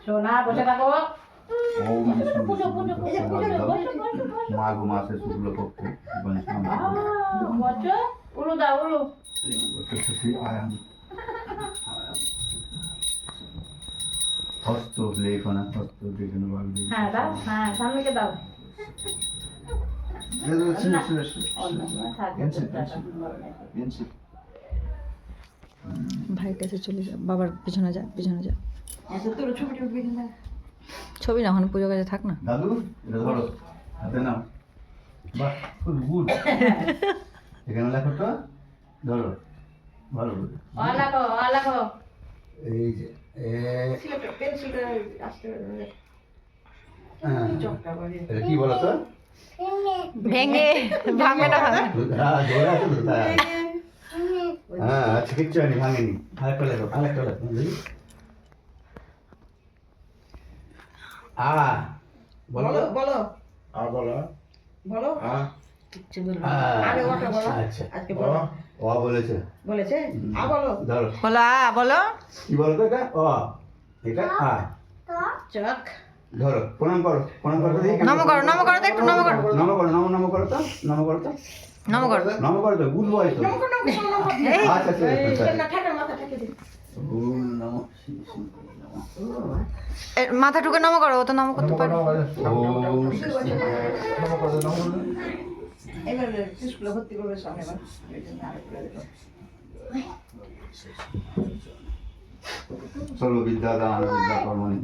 সোনা বসে থাকো। ওম মাঘ মাসে শুক্লপক্ষে উলু দাও উলু। হস্ত লেখনা হস্ত লেখনা হ্যাঁ দাও, হ্যাঁ স্বামীকে দাও। ভাইয়ের কাছে চলে যা, বাবার পিছনে যা, পিছনে যা। তোর ছবি উঠবি না। ছবি না, ওখানে পুজো কাছে থাক না। দাদু এটা ধরো হাতে নাও। বাহ খুব গুড। এখানে লেখো তো, ধরো ভালো করে। লেখো লেখো। এই যে পেন্সিলটা আসতে এটা কি বলো তো? ভেঙে ভাঙে না, ভাঙে। হ্যাঁ ধরে আছে তো তাই। হ্যাঁ আচ্ছা কিচ্ছু হয়নি, ভাঙেনি। আরেকটা লেখো, আরেকটা লেখো। বলো বলো বলো বলো। কিচ্ছু বলবো না। আগে ওটা বলো। আচ্ছা আজকে বলো। ও বলেছে বলেছে বলো। ধরো বলো বলো। কি বলো তো এটা? এটা চক। ধরো প্রণাম করো, প্রণাম করো দেখি। নম করো, নম করো তো, একটু নম করো। নম করো, নম করো তো, নম করো তো, নম করো। নম করো তো, গুড বয় তো। আচ্ছা আচ্ছা মাথাটুকু নম করো, ও তো নম করতে পারে। এবার স্কুলে ভর্তি করবে সামনে বার। সর্ববিদ্যা দান বিদ্যা কর্মণি।